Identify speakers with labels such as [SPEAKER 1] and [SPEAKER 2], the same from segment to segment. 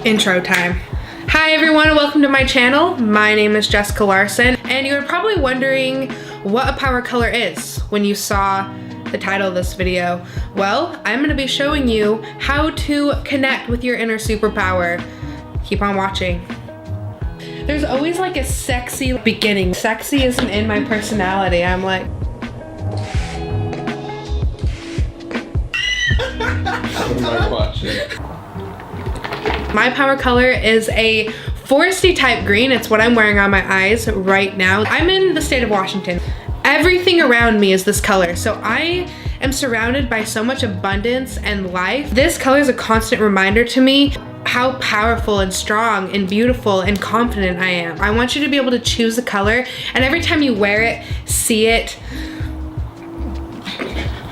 [SPEAKER 1] Intro time. Hi everyone, and welcome to my channel. My name is Jessica Larsen, and you're probably wondering what a power color is when you saw the title of this video. Well, I'm going to be showing you how to connect with your inner superpower. Keep on watching. There's always like a sexy beginning. Sexy isn't in my personality. I'm like... My power color is a foresty type green. It's what I'm wearing on my eyes right now. I'm in the state of Washington. Everything around me is this color, so I am surrounded by so much abundance and life. This color is a constant reminder to me how powerful and strong and beautiful and confident I am. I want you to be able to choose a color, and every time you wear it, see it,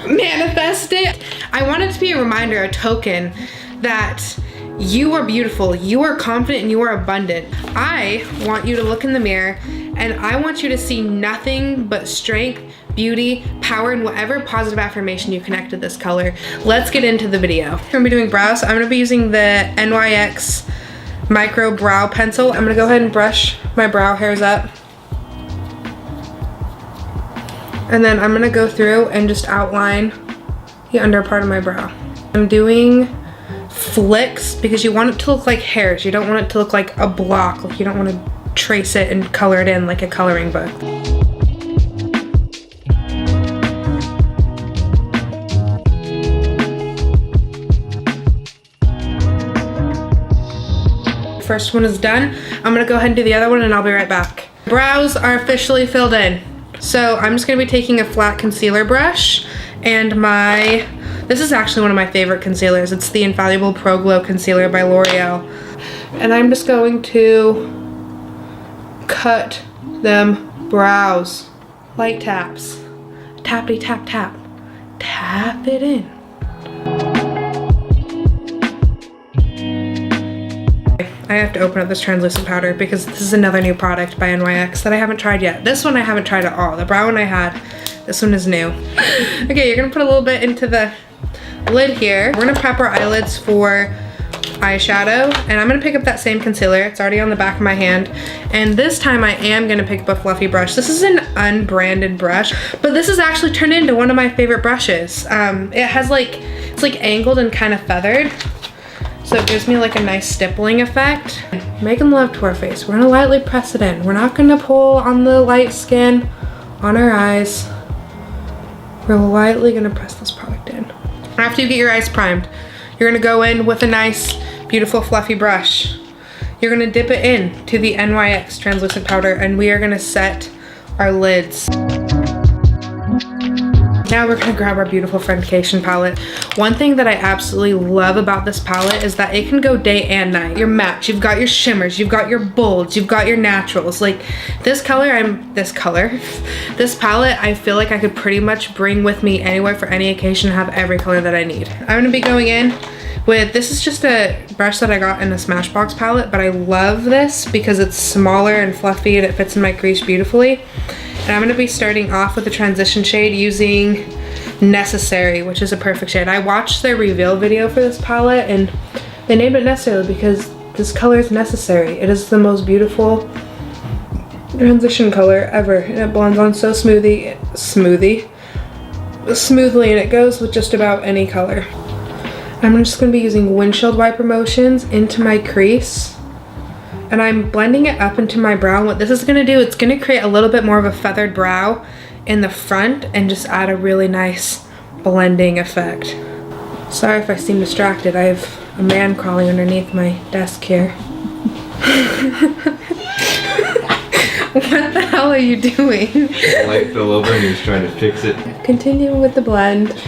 [SPEAKER 1] manifest it. I want it to be a reminder, a token that you are beautiful, you are confident, and you are abundant. I want you to look in the mirror and I want you to see nothing but strength, beauty, power, and whatever positive affirmation you connect to this color. Let's get into the video. I'm gonna be doing brows. I'm gonna be using the NYX Micro brow pencil. I'm gonna go ahead and brush my brow hairs up. And then I'm gonna go through and just outline the under part of my brow. I'm doing flicks because you want it to look like hairs. You don't want it to look like a block. Like you don't want to trace it and color it in like a coloring book. First one is done. I'm gonna go ahead and do the other one and I'll be right back. Brows are officially filled in. So I'm just gonna be taking a flat concealer brush and this is actually one of my favorite concealers. It's the Infallible Pro Glow Concealer by L'Oreal. And I'm just going to cut them brows. Light taps. Tappity tap tap. Tap it in. I have to open up this translucent powder because this is another new product by NYX that I haven't tried yet. This one I haven't tried at all. The brown one I had. This one is new. Okay, you're gonna put a little bit into the lid here. We're gonna prep our eyelids for eyeshadow, and I'm gonna pick up that same concealer. It's already on the back of my hand, and this time I am gonna pick up a fluffy brush. This is an unbranded brush, but this has actually turned into one of my favorite brushes. It has it's like angled and kind of feathered, so it gives me like a nice stippling effect. Making love to our face. We're gonna lightly press it in. We're not gonna pull on the light skin on our eyes. We're lightly gonna press this product in. After you get your eyes primed, you're gonna go in with a nice, beautiful, fluffy brush. You're gonna dip it in to the NYX translucent powder, and we are gonna set our lids. Now we're gonna grab our beautiful Friendcation palette. One thing that I absolutely love about this palette is that it can go day and night. Your mattes, you've got your shimmers, you've got your bolds, you've got your naturals. Like this palette, I feel like I could pretty much bring with me anywhere for any occasion and have every color that I need. I'm gonna be going in with, this is just a brush that I got in a Smashbox palette, but I love this because it's smaller and fluffy and it fits in my crease beautifully. And I'm gonna be starting off with a transition shade using Necessary, which is a perfect shade. I watched their reveal video for this palette and they named it Necessary because this color is necessary. It is the most beautiful transition color ever, and it blends on so smoothly, and it goes with just about any color. I'm just gonna be using windshield wiper motions into my crease. And I'm blending it up into my brow. What this is gonna do, it's gonna create a little bit more of a feathered brow in the front and just add a really nice blending effect. Sorry if I seem distracted. I have a man crawling underneath my desk here. What the hell are you doing?
[SPEAKER 2] The light fell over and he was trying to fix it.
[SPEAKER 1] Continuing with the blend.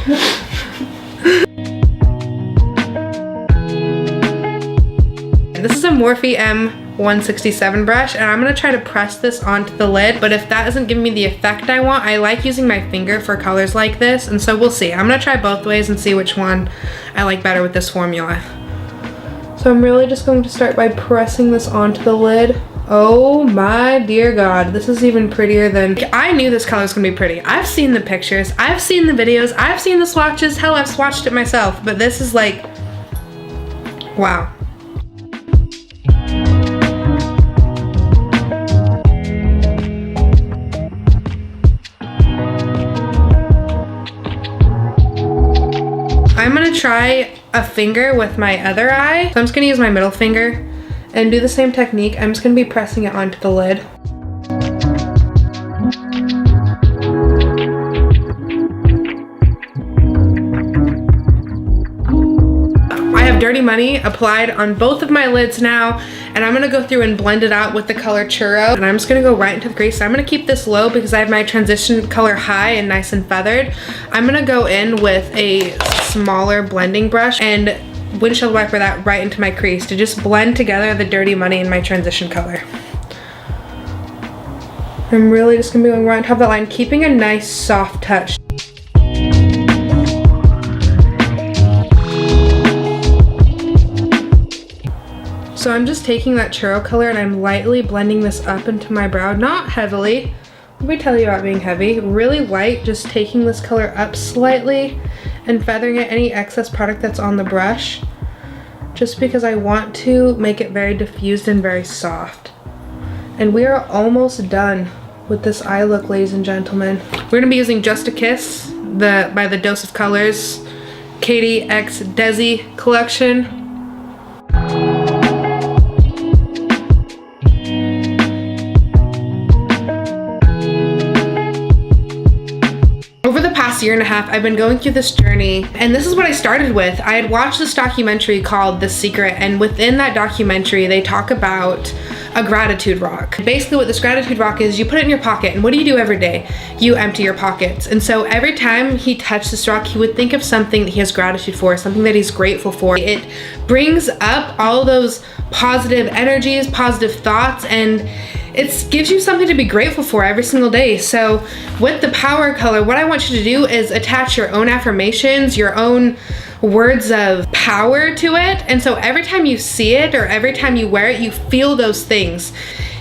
[SPEAKER 1] This is a Morphe M167 brush, and I'm gonna try to press this onto the lid, but if that isn't giving me the effect I want, I like using my finger for colors like this, and so we'll see. I'm gonna try both ways and see which one I like better with this formula. So I'm really just going to start by pressing this onto the lid. Oh my dear God, this is even prettier than, I knew this color was gonna be pretty. I've seen the pictures, I've seen the videos, I've seen the swatches, hell, I've swatched it myself, but this is like, wow. try a finger with my other eye. So I'm just gonna use my middle finger and do the same technique. I'm just gonna be pressing it onto the lid. I have Dirty Money applied on both of my lids now, and I'm gonna go through and blend it out with the color Churro. And I'm just gonna go right into the crease. So I'm gonna keep this low because I have my transition color high and nice and feathered. I'm gonna go in with a smaller blending brush and windshield wiper that right into my crease to just blend together the Dirty Money and my transition color. I'm really just gonna be going right on top of that line, keeping a nice soft touch. So I'm just taking that Churro color and I'm lightly blending this up into my brow, not heavily. Let me tell you about being heavy. Really light, just taking this color up slightly and feathering it, any excess product that's on the brush, just because I want to make it very diffused and very soft. And we are almost done with this eye look, ladies and gentlemen. We're gonna be using Just a Kiss by the Dose of Colors Katy X Desi collection. Year and a half, I've been going through this journey, and this is what I started with. I had watched this documentary called The Secret, and within that documentary they talk about a gratitude rock. Basically what this gratitude rock is, you put it in your pocket, and what do you do every day? You empty your pockets. And so every time he touched this rock, he would think of something that he has gratitude for, something that he's grateful for. It brings up all those positive energies, positive thoughts, and it gives you something to be grateful for every single day. So with the power color, what I want you to do is attach your own affirmations, your own words of power to it. And so every time you see it or every time you wear it, you feel those things.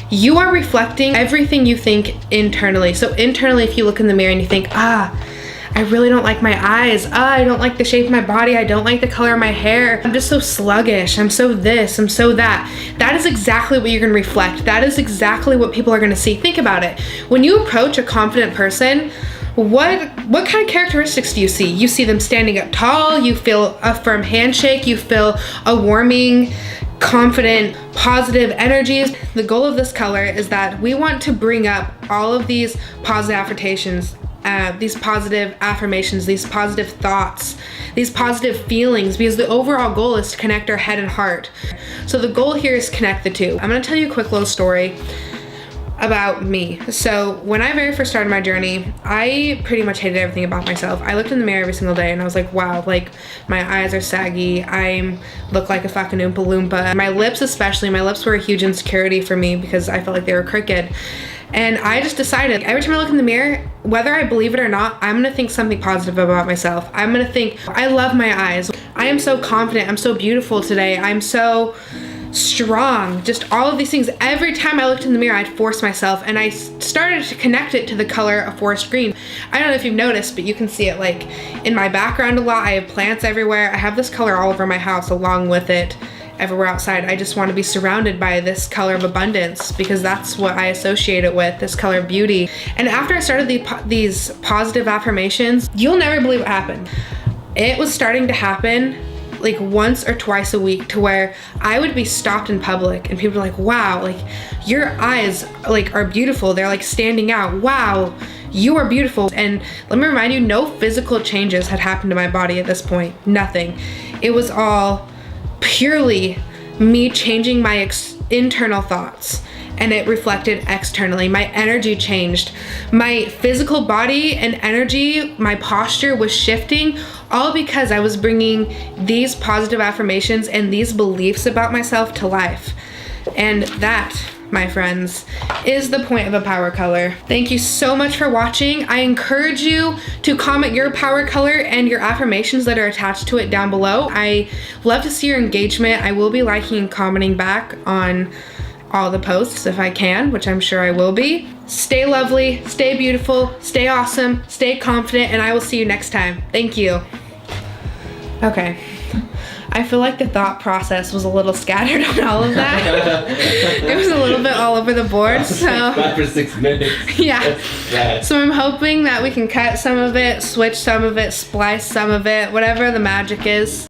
[SPEAKER 1] You are reflecting everything you think internally. So internally, if you look in the mirror and you think, I really don't like my eyes. I don't like the shape of my body. I don't like the color of my hair. I'm just so sluggish. I'm so this, I'm so that. That is exactly what you're gonna reflect. That is exactly what people are gonna see. Think about it. When you approach a confident person, what kind of characteristics do you see? You see them standing up tall, you feel a firm handshake, you feel a warming, confident, positive energies. The goal of this color is that we want to bring up all of these positive affirmations, these positive thoughts, these positive feelings, because the overall goal is to connect our head and heart. So the goal here is connect the two. I'm gonna tell you a quick little story about me. So when I very first started my journey, I pretty much hated everything about myself. I looked in the mirror every single day and I was like, wow, like my eyes are saggy. I look like a fucking Oompa Loompa. My lips especially, my lips were a huge insecurity for me because I felt like they were crooked. And I just decided every time I look in the mirror, whether I believe it or not, I'm gonna think something positive about myself. I'm gonna think, I love my eyes. I am so confident, I'm so beautiful today. I'm so strong, just all of these things. Every time I looked in the mirror, I'd force myself, and I started to connect it to the color of forest green. I don't know if you've noticed, but you can see it like in my background a lot. I have plants everywhere. I have this color all over my house along with it everywhere outside. I just want to be surrounded by this color of abundance because that's what I associate it with, this color of beauty. And after I started these positive affirmations, you'll never believe what happened. It was starting to happen like once or twice a week to where I would be stopped in public and people were like, wow, like your eyes like are beautiful. They're like standing out. Wow, you are beautiful. And let me remind you, no physical changes had happened to my body at this point. Nothing. It was all purely me changing my internal thoughts, and it reflected externally. My energy changed. My physical body and energy, my posture was shifting, all because I was bringing these positive affirmations and these beliefs about myself to life. And that, my friends, is the point of a power color. Thank you so much for watching. I encourage you to comment your power color and your affirmations that are attached to it down below. I love to see your engagement. I will be liking and commenting back on all the posts if I can, which I'm sure I will be. Stay lovely, stay beautiful, stay awesome, stay confident, and I will see you next time. Thank you. Okay. I feel like the thought process was a little scattered on all of that. It was a little bit all over the board, so
[SPEAKER 3] 5 for 6 minutes.
[SPEAKER 1] yeah. So I'm hoping that we can cut some of it, switch some of it, splice some of it, whatever the magic is.